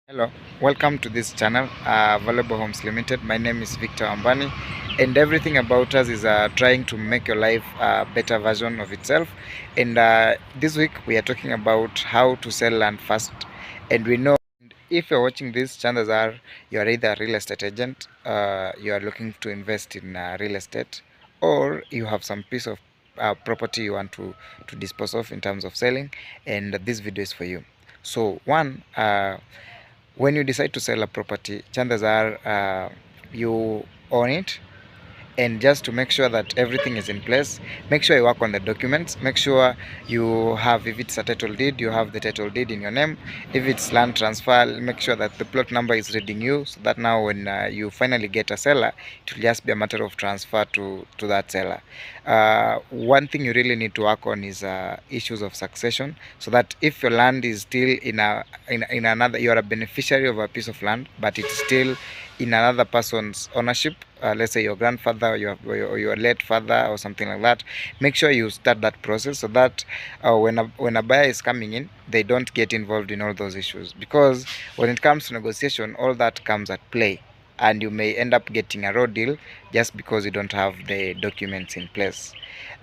Hello, welcome to this channel, Valuable Homes Limited. My name is Victor Ambani, and everything about us is trying to make your life a better version of itself. And this week we are talking about how to sell land fast. And we know if you're watching this, chances are you are either a real estate agent, you are looking to invest in real estate, or you have some piece of property you want to dispose of in terms of selling, and this video is for you. So, when you decide to sell a property, chances are you own it, and just to make sure that everything is in place, make sure you work on the documents. Make sure you have, if it's a title deed, you have the title deed in your name. If it's land transfer, make sure that the plot number is reading you, so that now when you finally get a seller, it will just be a matter of transfer to that seller. One thing you really need to work on is issues of succession, so that if your land is still in another, you are a beneficiary of a piece of land, but it's still in another person's ownership, let's say your grandfather or your late father or something like that, make sure you start that process, so that when a buyer is coming in, they don't get involved in all those issues, because when it comes to negotiation, all that comes at play, and you may end up getting a raw deal just because you don't have the documents in place.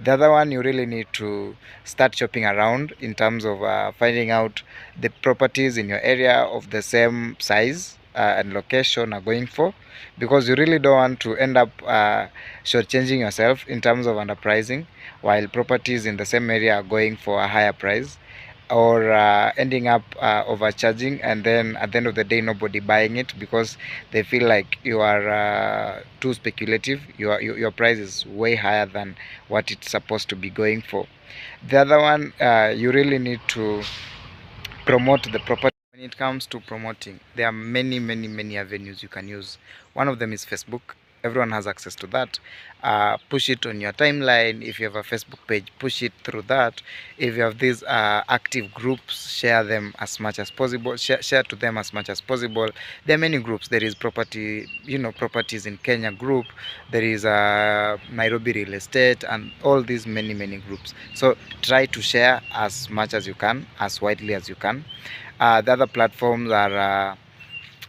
The other one, you really need to start shopping around in terms of finding out the properties in your area of the same size and location are going for, because you really don't want to end up shortchanging yourself in terms of underpricing, while properties in the same area are going for a higher price, or ending up overcharging, and then at the end of the day nobody buying it because they feel like you are too speculative. Your price is way higher than what it's supposed to be going for. The other one, you really need to promote the property. When it comes to promoting, there are many avenues you can use. One of them is Facebook. Everyone has access to that. Push it on your timeline. If you have a Facebook page, push it through that. If you have these active groups, share them as much as possible. Share to them as much as possible. There are many groups. There is properties in Kenya group. There is Nairobi real estate, and all these many groups. So try to share as much as you can, as widely as you can. The other platforms are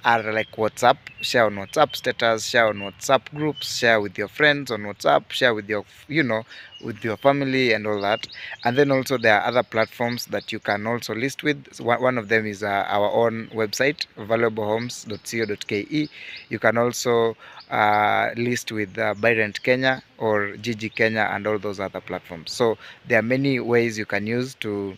like WhatsApp. Share on WhatsApp status, share on WhatsApp groups, share with your friends on WhatsApp, share with your with your family and all that. And then also there are other platforms that you can also list with. So one of them is our own website, valuablehomes.co.ke. You can also list with Buy Rent Kenya or Gigi Kenya and all those other platforms. So there are many ways you can use to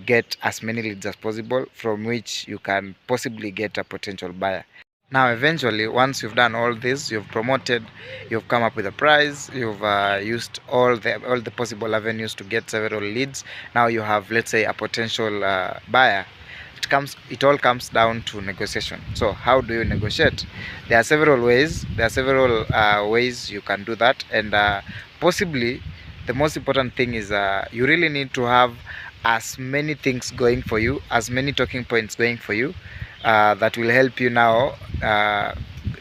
get as many leads as possible, from which you can possibly get a potential buyer. Now eventually, once you've done all this, you've promoted, you've come up with a price, you've used all the possible avenues to get several leads. Now you have, let's say, a potential buyer. It all comes down to negotiation. So how do you negotiate? There are several ways. Ways you can do that, and possibly the most important thing is you really need to have as many things going for you, as many talking points going for you, that will help you now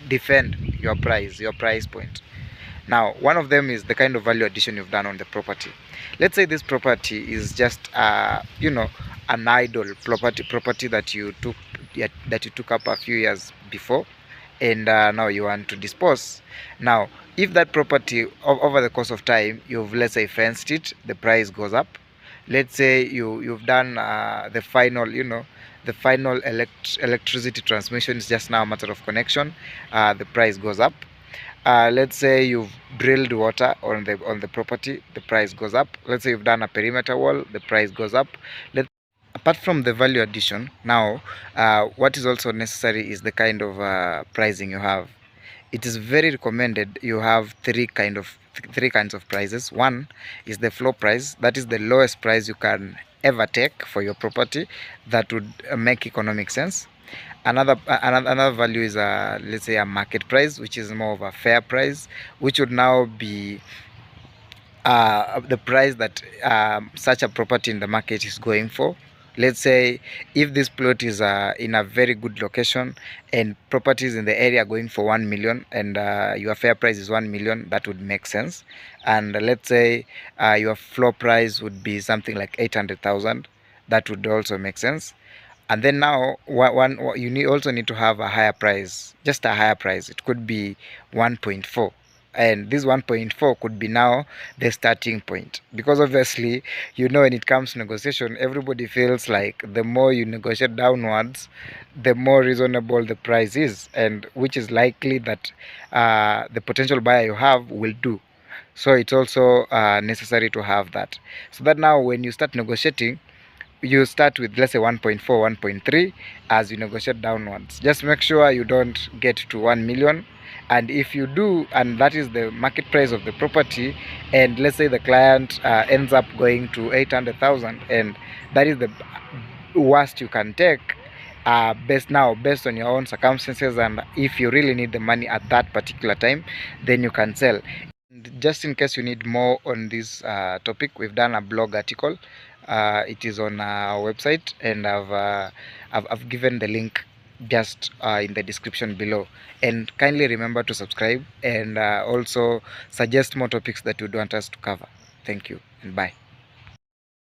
defend your price point. Now, one of them is the kind of value addition you've done on the property. Let's say this property is just an idle property that you took up a few years before, and now you want to dispose. Now, if that property over the course of time, you've, let's say, fenced it, the price goes up. Let's say you've done the final electricity transmission is just now a matter of connection, the price goes up. Let's say you've drilled water on the property, the price goes up. Let's say you've done a perimeter wall, the price goes up. Apart from the value addition, now what is also necessary is the kind of pricing you have. It is very recommended you have three kinds of prices. One is the floor price. That is the lowest price you can ever take for your property that would make economic sense. Another value is let's say a market price, which is more of a fair price, which would now be the price that such a property in the market is going for. Let's say if this plot is in a very good location, and properties in the area are going for 1 million, and your fair price is 1 million, that would make sense. And let's say your floor price would be something like 800,000, that would also make sense. And then now you also need to have a higher price, just a higher price. It could be 1.4, and this 1.4 could be now the starting point, because obviously, when it comes to negotiation, everybody feels like the more you negotiate downwards, the more reasonable the price is, and which is likely that the potential buyer you have will do. So it's also necessary to have that, so that now when you start negotiating, you start with, let's say, 1.4, 1.3. As you negotiate downwards, just make sure you don't get to 1 million. And if you do, and that is the market price of the property, and let's say the client ends up going to 800,000, and that is the worst you can take, based on your own circumstances, and if you really need the money at that particular time, then you can sell. Just in case you need more on this topic, we've done a blog article. It is on our website, and I've given the link just in the description below. And kindly remember to subscribe, and also suggest more topics that you want us to cover. Thank you, and bye.